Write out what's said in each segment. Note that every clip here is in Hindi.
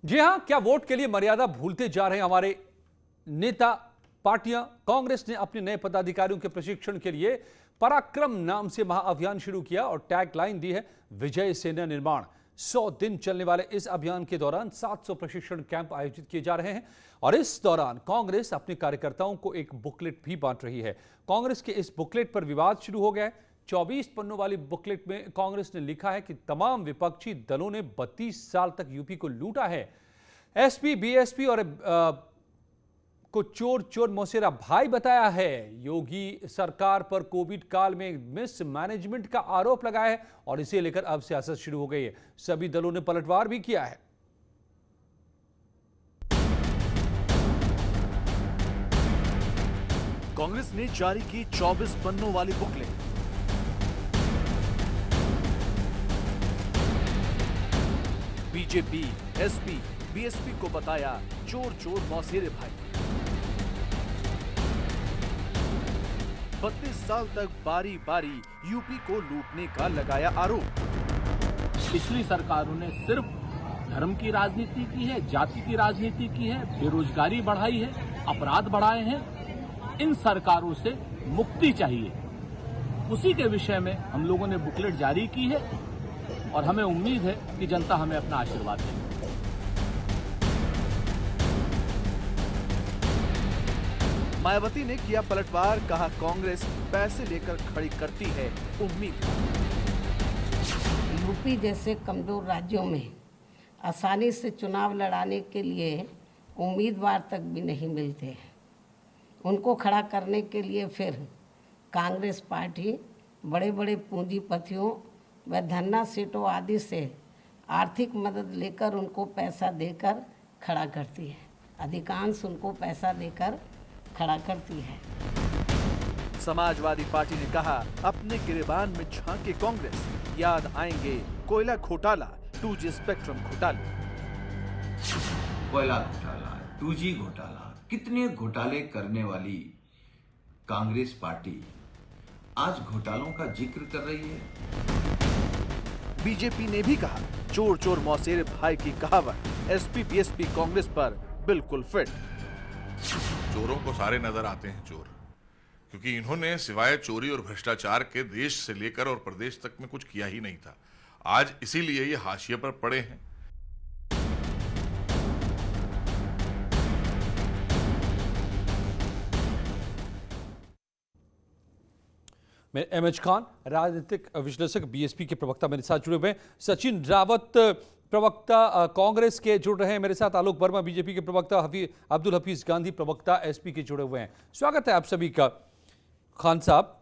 जी हां, क्या वोट के लिए मर्यादा भूलते जा रहे हैं हमारे नेता? पार्टियां। कांग्रेस ने अपने नए पदाधिकारियों के प्रशिक्षण के लिए पराक्रम नाम से महाअभियान शुरू किया और टैगलाइन दी है विजय सेना निर्माण। 100 दिन चलने वाले इस अभियान के दौरान 700 प्रशिक्षण कैंप आयोजित किए जा रहे हैं और इस दौरान कांग्रेस अपने कार्यकर्ताओं को एक बुकलेट भी बांट रही है। कांग्रेस के इस बुकलेट पर विवाद शुरू हो गया है। 24 पन्नों वाली बुकलेट में कांग्रेस ने लिखा है कि तमाम विपक्षी दलों ने 32 साल तक यूपी को लूटा है। एसपी, बीएसपी और को चोर चोर मौसेरा भाई बताया है। योगी सरकार पर कोविड काल में मिस मैनेजमेंट का आरोप लगाया है और इसे लेकर अब सियासत शुरू हो गई है। सभी दलों ने पलटवार भी किया है। कांग्रेस ने जारी की 24 पन्नों वाली बुकलेट। बीजेपी, एसपी, बीएसपी को बताया चोर चोर मौसेरे भाई। 32 साल तक बारी बारी यूपी को लूटने का लगाया आरोप। पिछली सरकारों ने सिर्फ धर्म की राजनीति की है, जाति की राजनीति की है, बेरोजगारी बढ़ाई है, अपराध बढ़ाए हैं। इन सरकारों से मुक्ति चाहिए। उसी के विषय में हम लोगों ने बुकलेट जारी की है और हमें उम्मीद है कि जनता हमें अपना आशीर्वाद देगी। मायावती ने किया पलटवार, कहा कांग्रेस पैसे लेकर खड़ी करती है उम्मीद। यूपी जैसे कमजोर राज्यों में आसानी से चुनाव लड़ाने के लिए उम्मीदवार तक भी नहीं मिलते। उनको खड़ा करने के लिए फिर कांग्रेस पार्टी बड़े बड़े पूंजीपतियों व धन्ना सेठों आदि से आर्थिक मदद लेकर उनको पैसा देकर खड़ा करती है। अधिकांश उनको पैसा देकर खड़ा करती है। समाजवादी पार्टी ने कहा अपने गिरेबान में झांके कांग्रेस, याद आएंगे कोयला घोटाला, 2G स्पेक्ट्रम घोटाले। कोयला घोटाला, 2G घोटाला, कितने घोटाले करने वाली कांग्रेस पार्टी आज घोटालों का जिक्र कर रही है। बीजेपी ने भी कहा चोर चोर मौसेरे भाई की कहावत एसपी बीएसपी कांग्रेस पर बिल्कुल फिट। चोरों को सारे नजर आते हैं चोर, क्योंकि इन्होंने सिवाय चोरी और भ्रष्टाचार के देश से लेकर और प्रदेश तक में कुछ किया ही नहीं था। आज इसीलिए ये हाशिए पर पड़े हैं। मैं एमएच खान, राजनीतिक विश्लेषक, बीएसपी के प्रवक्ता मेरे साथ जुड़े हुए हैं। सचिन रावत, प्रवक्ता कांग्रेस के जुड़ रहे हैं मेरे साथ। आलोक वर्मा, बीजेपी के प्रवक्ता। अब्दुल हफीज गांधी, प्रवक्ता एसपी के जुड़े हुए हैं। स्वागत है आप सभी का। खान साहब,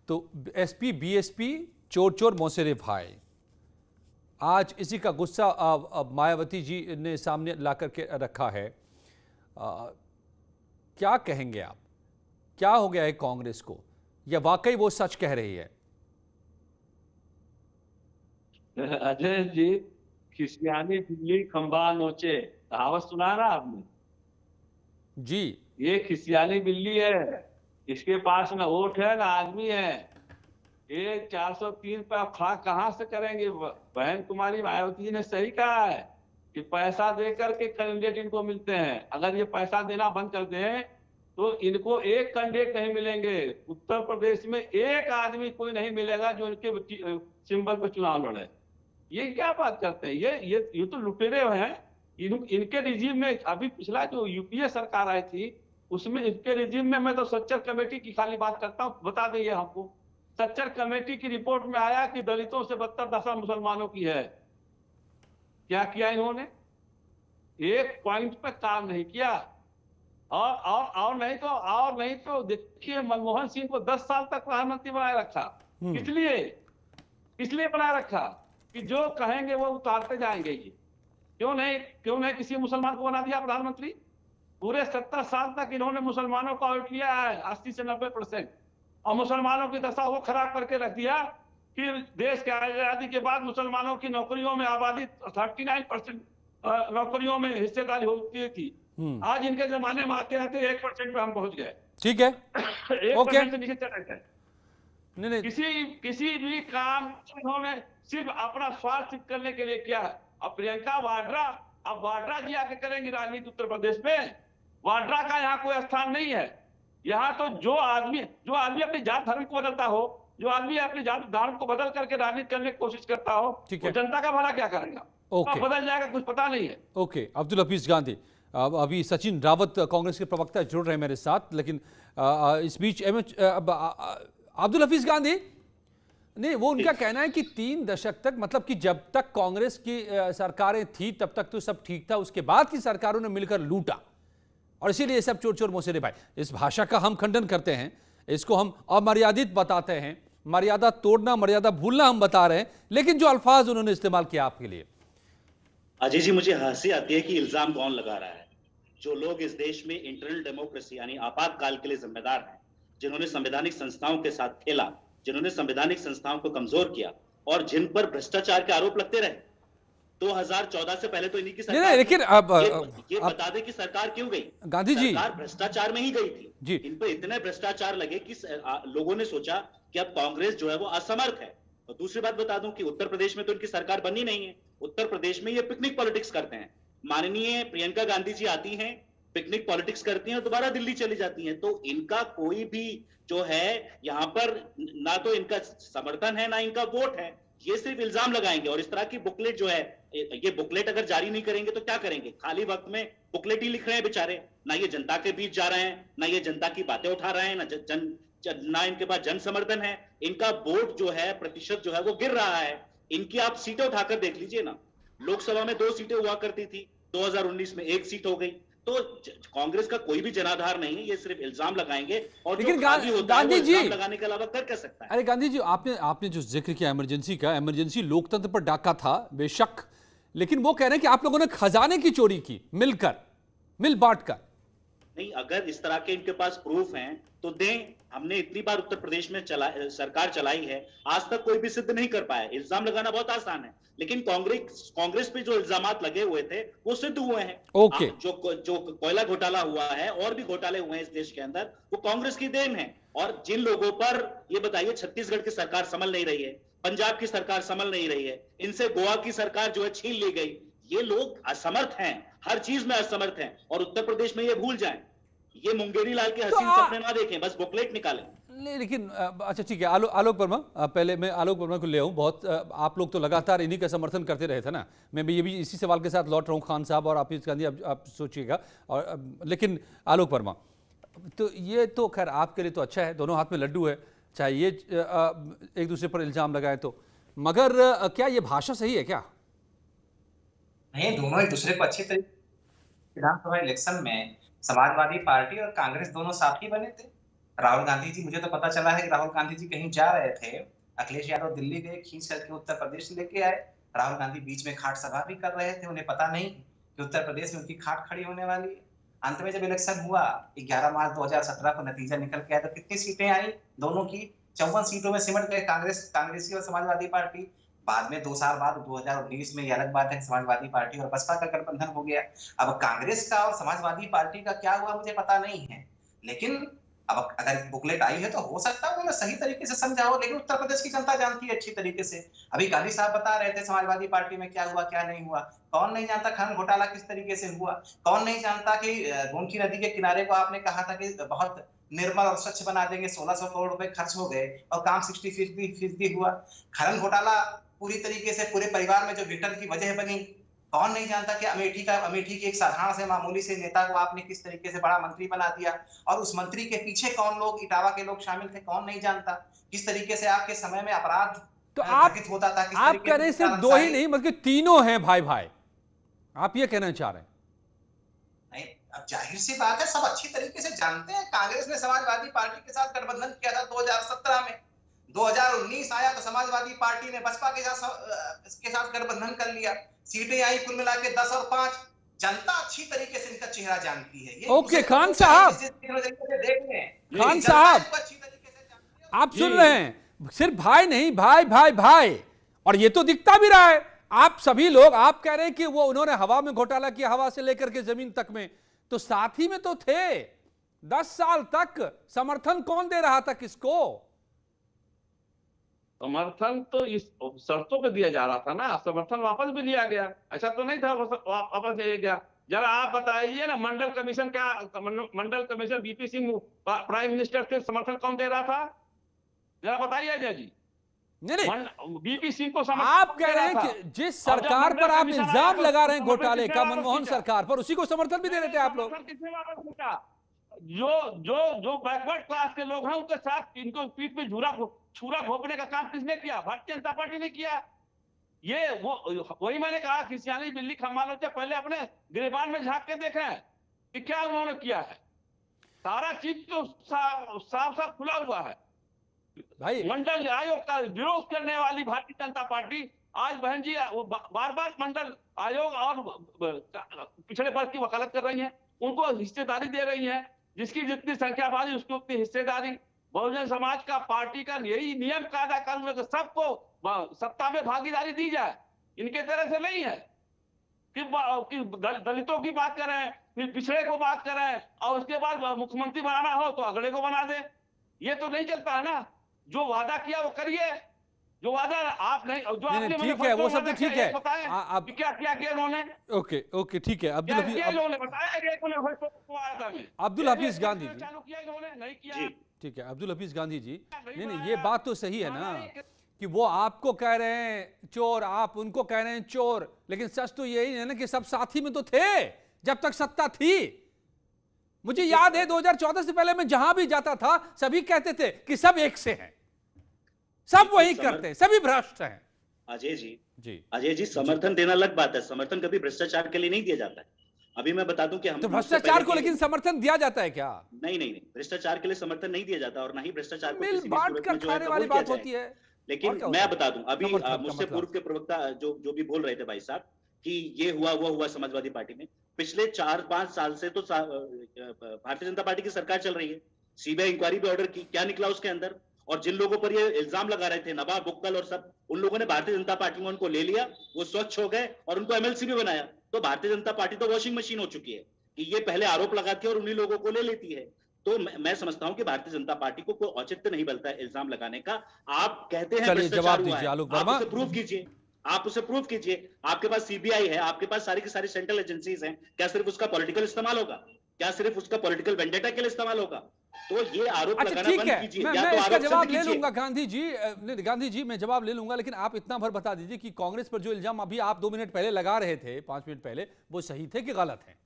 तो एसपी बीएसपी चोर चोर मौसेरे भाई, आज इसी का गुस्सा मायावती जी ने सामने ला करके रखा है। क्या कहेंगे आप? क्या हो गया है कांग्रेस को, या वाकई वो सच कह रही है? अजय जी, खिसियानी बिल्ली खंबा नोचे, कहावत सुना ना आपने जी? ये खिसियानी बिल्ली है, इसके पास ना वोट है ना आदमी है। ये 403 पे आप खड़ा कहां से करेंगे? बहन कुमारी मायावती जी ने सही कहा है कि पैसा दे करके कैंडिडेट इनको मिलते हैं। अगर ये पैसा देना बंद कर दें तो इनको एक कैंडिडेट नहीं मिलेंगे। उत्तर प्रदेश में एक आदमी कोई नहीं मिलेगा जो इनके सिंबल पर चुनाव लड़े। ये क्या बात करते हैं? ये तो लुटेरे हैं। इनके रिजीम में अभी पिछला जो यूपीए सरकार आई थी उसमें इनके रिजीम में, मैं तो सच्चर कमेटी की खाली बात करता हूँ, बता दें हमको। सच्चर कमेटी की रिपोर्ट में आया कि दलितों से बदतर दशा मुसलमानों की है। क्या किया इन्होंने? एक पॉइंट पर काम नहीं किया। और नहीं तो देखिए, मनमोहन सिंह को 10 साल तक प्रधानमंत्री बनाए रखा। इसलिए बनाए रखा कि जो कहेंगे वो उतारते जाएंगे। ये क्यों नहीं किसी मुसलमान को बना दिया प्रधानमंत्री? पूरे 70 साल तक इन्होंने मुसलमानों का वोट लिया है, 80 से 90%, और मुसलमानों की दशा वो खराब करके रख दिया कि देश के आजादी के बाद मुसलमानों की नौकरियों में आबादी 39% नौकरियों में हिस्सेदारी होती थी। आज इनके जमाने में आते आते 1% पे हम पहुंच गए। ठीक है, 1% से नीचे चले गए। नहीं। किसी भी काम उन्होंने सिर्फ अपना स्वार्थ सिद्ध करने के लिए किया। अब प्रियंका वाड्रा अब वाड्रा जी आके करेंगे राजनीति उत्तर प्रदेश में? वाड्रा का यहाँ कोई स्थान नहीं है। यहाँ तो जो आदमी अपनी जात धर्म को बदलता हो, जो आदमी अपनी जात धर्म को बदल करके राजनीति करने की कोशिश करता हो, वो जनता का भला क्या करेगा? ओके, बदल जाएगा, कुछ पता नहीं है। ओके, अब्दुल हफीज गांधी। अभी सचिन रावत कांग्रेस के प्रवक्ता जुड़ रहे हैं मेरे साथ, लेकिन इस बीच अब्दुल हफीज गांधी नहीं, वो उनका कहना है कि 3 दशक तक, मतलब कि जब तक कांग्रेस की सरकारें थी तब तक तो सब ठीक था, उसके बाद की सरकारों ने मिलकर लूटा और इसीलिए सब चोर चोर मोसेरे भाई। इस भाषा का हम खंडन करते हैं, इसको हम अमर्यादित बताते हैं, मर्यादा तोड़ना, मर्यादा भूलना हम बता रहे हैं, लेकिन जो अल्फाज उन्होंने इस्तेमाल किया आपके लिए। अजय जी, मुझे हंसी आती है कि इल्जाम कौन लगा रहा है? जो लोग इस देश में इंटरनल डेमोक्रेसी यानी आपातकाल के लिए जिम्मेदार हैं, जिन्होंने संवैधानिक संस्थाओं के साथ खेला, जिन्होंने संवैधानिक संस्थाओं को कमजोर किया और जिन पर भ्रष्टाचार के आरोप लगते रहे। 2014 से पहले तो इन्हीं की सरकार, लेकिन ये बता दें कि सरकार क्यों गई? गांधी जी, सरकार भ्रष्टाचार में ही गई थी जी। इन पर इतने भ्रष्टाचार लगे कि लोगों ने सोचा कि अब कांग्रेस जो है वो असमर्थ है। और दूसरी बात बता दूं कि उत्तर प्रदेश में तो इनकी सरकार बनी नहीं है। उत्तर प्रदेश में ये पिकनिक पॉलिटिक्स करते हैं। माननीय प्रियंका गांधी जी आती हैं, पिकनिक पॉलिटिक्स करती हैं और दोबारा दिल्ली चली जाती हैं। तो इनका कोई भी जो है यहाँ पर ना तो इनका समर्थन है ना इनका वोट है। ये सिर्फ इल्जाम लगाएंगे और इस तरह की बुकलेट जो है, ये बुकलेट अगर जारी नहीं करेंगे तो क्या करेंगे? खाली वक्त में बुकलेट ही लिख रहे हैं बेचारे। ना ये जनता के बीच जा रहे हैं, ना ये जनता की बातें उठा रहे हैं, ना इनके पास जन समर्थन है। इनका वोट जो है, प्रतिशत जो है वो गिर रहा है। इनकी आप सीटें उठाकर देख लीजिए ना, लोकसभा में 2 सीटें हुआ करती थी, 2019 में 1 सीट हो गई। तो कांग्रेस का कोई भी जनाधार नहीं है, ये सिर्फ इल्जाम लगाएंगे। और लेकिन गांधी जी लगाने के अलावा कर सकता है। अरे गांधी जी, आपने जो जिक्र किया इमरजेंसी का, इमरजेंसी लोकतंत्र पर डाका था बेशक, लेकिन वो कह रहे हैं कि आप लोगों ने खजाने की चोरी की, मिल बांट कर। नहीं, अगर इस तरह के इनके पास प्रूफ हैं तो दें। हमने इतनी बार उत्तर प्रदेश में सरकार चलाई है, आज तक कोई भी सिद्ध नहीं कर पाया। इल्जाम लगाना बहुत आसान है, लेकिन कांग्रेस पे जो इल्जामात लगे हुए थे वो सिद्ध हुए हैं। ओके। जो कोयला घोटाला हुआ है और भी घोटाले हुए हैं इस देश के अंदर, वो कांग्रेस की देन है। और जिन लोगों पर, ये बताइए, छत्तीसगढ़ की सरकार संभल नहीं रही है, पंजाब की सरकार संभल नहीं रही है, इनसे गोवा की सरकार जो है छीन ली गई। ये लोग असमर्थ हैं, हर चीज में असमर्थ हैं। और उत्तर प्रदेश में ये भूल जाएं, ये मुंगेरी लाल के हसीन सपने ना देखें, बस बुकलेट निकालें। लेकिन अच्छा ठीक है, आलोक वर्मा, पहले मैं आलोक वर्मा को ले आऊं। बहुत आप लोग तो लगातार इन्हीं का समर्थन करते रहे थे ना। मैं भी ये भी इसी सवाल के साथ लौट रहा हूं, खान साहब और हफीज गांधी, आप सोचिएगा। और लेकिन आलोक वर्मा, तो ये तो खैर आपके लिए तो अच्छा है, दोनों हाथ में लड्डू है, चाहे ये एक दूसरे पर इल्जाम लगाए तो, मगर क्या ये भाषा सही है क्या? नहीं, दोनों एक दूसरे को अच्छी तरीके, विधानसभा इलेक्शन में समाजवादी पार्टी और कांग्रेस दोनों साथी बने थे। राहुल गांधी जी, मुझे तो पता चला है कि राहुल गांधी जी कहीं जा रहे थे, अखिलेश यादव दिल्ली गए, खींच करके उत्तर प्रदेश लेके आए। राहुल गांधी बीच में खाट सभा भी कर रहे थे, उन्हें पता नहीं कि उत्तर प्रदेश में उनकी खाट खड़ी होने वाली है। अंत में जब इलेक्शन हुआ 11 मार्च 2017 को नतीजा निकल के आया तो कितनी सीटें आई? दोनों की 54 सीटों में सिमट गए कांग्रेसी और समाजवादी पार्टी। बाद में 2 साल बाद 2019 में, ये अलग बात है, समाजवादी पार्टी और बसपा का गठबंधन हो गया। अब कांग्रेस का और समाजवादी पार्टी का क्या हुआ मुझे पता नहीं है, लेकिन अब अगर बुकलेट आई है तो हो सकता है उन्होंने सही तरीके से समझा हो, लेकिन उत्तर प्रदेश की जनता जानती है अच्छी तरीके से। अभी गांधी साहब बता रहे थे समाजवादी पार्टी में क्या हुआ क्या नहीं हुआ। कौन नहीं जानता खनन घोटाला किस तरीके से हुआ? कौन नहीं जानता कि गोमती नदी के किनारे को आपने कहा था कि बहुत निर्मल और स्वच्छ बना देंगे, 1600 करोड़ रुपए खर्च हो गए और काम 60% हुआ। खनन घोटाला पूरी तरीके से पूरे परिवार में जो विघटन की वजह बनी, कौन नहीं जानता कि अमेठी के एक साधारण से मामूली से नेता को आपने किस तरीके से बड़ा मंत्री बना दिया, और उस मंत्री के पीछे कौन लोग, इटावा के लोग शामिल थे, कौन नहीं जानता। किस तरीके से आपके समय में अपराध तो आप होता था। आप कह रहे हैं सिर्फ 2 ही नहीं, बल्कि तीनों हैं भाई, आप ये कहना चाह रहे हैं? नहीं, अब जाहिर सी बात है, सब अच्छी तरीके से जानते हैं। कांग्रेस ने समाजवादी पार्टी के साथ गठबंधन किया था 2017 में, 2019 आया तो समाजवादी पार्टी ने बसपा के साथ गठबंधन कर लिया। सीटें आई कुल मिला के 10 और 5। जनता अच्छी तरीके से इनका चेहरा जानती है। ओके, खान साहब, आप सुन रहे हैं, सिर्फ भाई नहीं, भाई, और ये तो दिखता भी रहा है। आप सभी लोग, आप कह रहे हैं कि वो उन्होंने हवा में घोटाला किया, हवा से लेकर के जमीन तक में, तो साथी में तो थे। 10 साल तक समर्थन कौन दे रहा था किसको? समर्थन तो इस शर्तों पे दिया जा रहा था ना, समर्थन वापस भी लिया गया, ऐसा तो नहीं था वापस लिया गया। जरा आप बताइए ना, Mandal commission VP Singh prime minister से समर्थन कौन दे रहा था, जरा बताइए अजय जी। नहीं बीपी सिंह को आप कह रहे हैं कि जिस सरकार पर आप इल्जाम लगा रहे हैं घोटाले का, मनमोहन सरकार पर, उसी को समर्थन भी दे रहे थे आप लोग। किसने वापस लिया? जो बैकवर्ड क्लास के लोग हैं उनके साथ इनको पीठ पे छुरा घोंपने का काम किसने किया? भारतीय जनता पार्टी ने किया। ये वही मैंने कहा कि सियानी बिल्ली खम्माल होते पहले अपने गिरेबान में झांक के देखें कि क्या उन्होंने किया है। सारा चीज तो साफ खुला हुआ है भाई। मंडल आयोग का विरोध करने वाली भारतीय जनता पार्टी आज बहन जी बार बार मंडल आयोग और पिछड़े वर्ग की वकालत कर रही है, उनको हिस्सेदारी दे रही है, जिसकी जितनी संख्या बढ़ी उसकी उतनी हिस्सेदारी। बहुजन समाज का पार्टी का यही नियम कायदा कानून है कि सबको सत्ता में भागीदारी दी जाए, इनके तरह से नहीं है कि दलितों की बात करें, फिर पिछड़े को बात करें और उसके बाद मुख्यमंत्री बनाना हो तो अगले को बना दे। ये तो नहीं चलता है ना। जो वादा किया वो करिए, जो वादा आप नहीं, जो आपने ठीक है, वो सब तो ठीक है। अब क्या किया उन्होंने? ओके ठीक है। अब्दुल हफीज गांधी जी चालू किया इन्होंने, नहीं किया। ठीक है अब्दुल हफीज गांधी जी, नहीं ये बात तो सही है ना कि वो आपको कह रहे हैं चोर, आप उनको कह रहे हैं चोर, लेकिन सच तो यही है ना कि सब साथी में तो थे जब तक सत्ता थी। मुझे याद है 2014 से पहले मैं जहां भी जाता था सभी कहते थे कि सब एक से हैं, सब वही करते हैं, सभी भ्रष्ट हैं। अजय जी समर्थन देना अलग बात है, समर्थन कभी भ्रष्टाचार के लिए नहीं दिया जाता है। अभी मैं बता दूं कि हम तो भ्रष्टाचार को लेकिन समर्थन दिया जाता है क्या? नहीं, भ्रष्टाचार के लिए समर्थन नहीं दिया जाता और ना ही भ्रष्टाचार को मिल बांट कर खाने वाली बात होती है। लेकिन मैं बता दूं, अभी मुझसे पूर्व के प्रवक्ता जो भी बोल रहे थे भाई साहब कि ये हुआ वो हुआ समाजवादी पार्टी में, पिछले 4-5 साल से तो भारतीय जनता पार्टी की सरकार चल रही है। सीबीआई इंक्वायरी पे ऑर्डर की, क्या निकला उसके अंदर? और जिन लोगों पर ये इल्जाम लगा रहे थे नवाब बुक्कल और सब, उन लोगों ने भारतीय जनता पार्टी में उनको ले लिया, वो स्वच्छ हो गए और उनको एमएलसी भी बनाया। तो भारतीय जनता पार्टी तो वॉशिंग मशीन हो चुकी है कि ये पहले आरोप लगाती है और उन्हीं लोगों को ले लेती है। तो मैं समझता हूं कि भारतीय जनता पार्टी को कोई औचित्य नहीं बनता है इल्जाम लगाने का। आप कहते हैं भ्रष्टाचार हुआ है, आप उसे प्रूव कीजिए, आप उसे प्रूव कीजिए। आपके पास सीबीआई है, आपके पास सारी की सारी सेंट्रल एजेंसीज हैं, क्या सिर्फ उसका पॉलिटिकल इस्तेमाल होगा? क्या सिर्फ उसका पॉलिटिकल वेंडेटा के लिए इस्तेमाल होगा? तो ये आरोप लगाना बंद कीजिए। मैं इसका जवाब ले लूंगा गांधी जी, मैं जवाब ले लूंगा, लेकिन आप इतना भर बता दीजिए कि कांग्रेस पर जो इल्जाम अभी आप 2 मिनट पहले लगा रहे थे, 5 मिनट पहले, वो सही थे कि गलत है?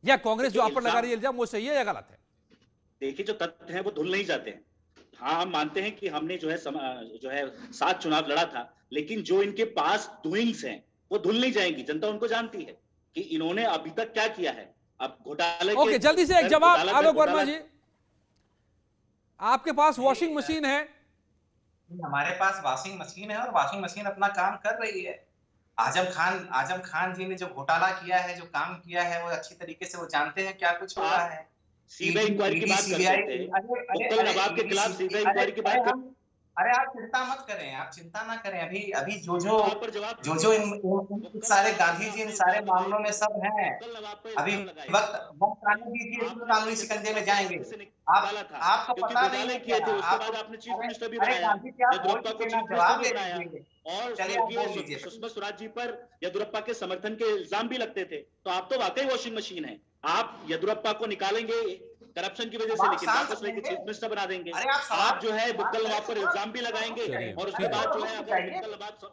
या कांग्रेस जो आप पर लगा रही है इल्जाम वो सही है या गलत है? देखिए जो तथ्य हैं वो धुल नहीं जाते हैं। हाँ, हम मानते हैं कि हमने जो है 7 चुनाव लड़ा था, लेकिन जो इनके पास डूइंग्स हैं वो धुल नहीं जाएंगी। जनता उनको जानती है कि इन्होंने अभी तक क्या किया है। अब घोटाले ओके, जल्दी से एक जवाब आलोक वर्मा जी, आपके पास वॉशिंग मशीन है? हमारे पास वॉशिंग मशीन है और वॉशिंग मशीन अपना काम कर रही है। आजम खान जी ने जो घोटाला किया है, जो काम किया है, वो अच्छी तरीके से वो जानते हैं क्या कुछ हो रहा है। सीबीआई इंक्वायरी की बात करते थे, मुक्तल नवाब के खिलाफ सीबीआई इंक्वायरी की बात करते। अरे आप चिंता मत करें, आप चिंता ना करें। अभी जो इन सारे गांधी जी इन सारे मामलों में सब हैं। अभी वक्त आने दीजिए, कानूनी शिकंजे में जाएंगे। आपको पता नहीं किया थे, उसके बाद आपने चीफ मिनिस्टर भी बनाया, येदियुरप्पा को चीफ मिनिस्टर भी बनाया और सुषमा स्वराज जी पर येदियुरप्पा के समर्थन के इल्जाम भी लगते थे। तो आप तो वाकई वॉशिंग मशीन है। आप येदियुरप्पा को निकालेंगे करप्शन की वजह से, लेकिन वापस लेके चीफ मिनिस्टर बना देंगे। आप जो है बुक्कल नवाब पर इल्जाम भी लगाएंगे और उसके बाद जो है बुक्कल नवाब।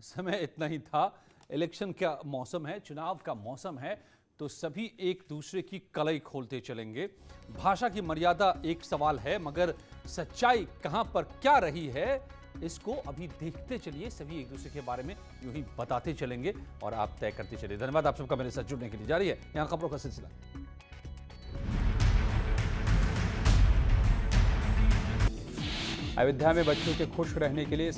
समय इतना ही था। इलेक्शन का मौसम है, चुनाव का मौसम है, तो सभी एक दूसरे की कलई खोलते चलेंगे। भाषा की मर्यादा एक सवाल है, मगर सच्चाई कहां पर क्या रही है इसको अभी देखते चलिए। सभी एक दूसरे के बारे में यूं ही बताते चलेंगे और आप तय करते चलिए। धन्यवाद आप सबका मेरे साथ जुड़ने के लिए। जारी है यहां खबरों का सिलसिला। अयोध्या में बच्चों के खुश रहने के लिए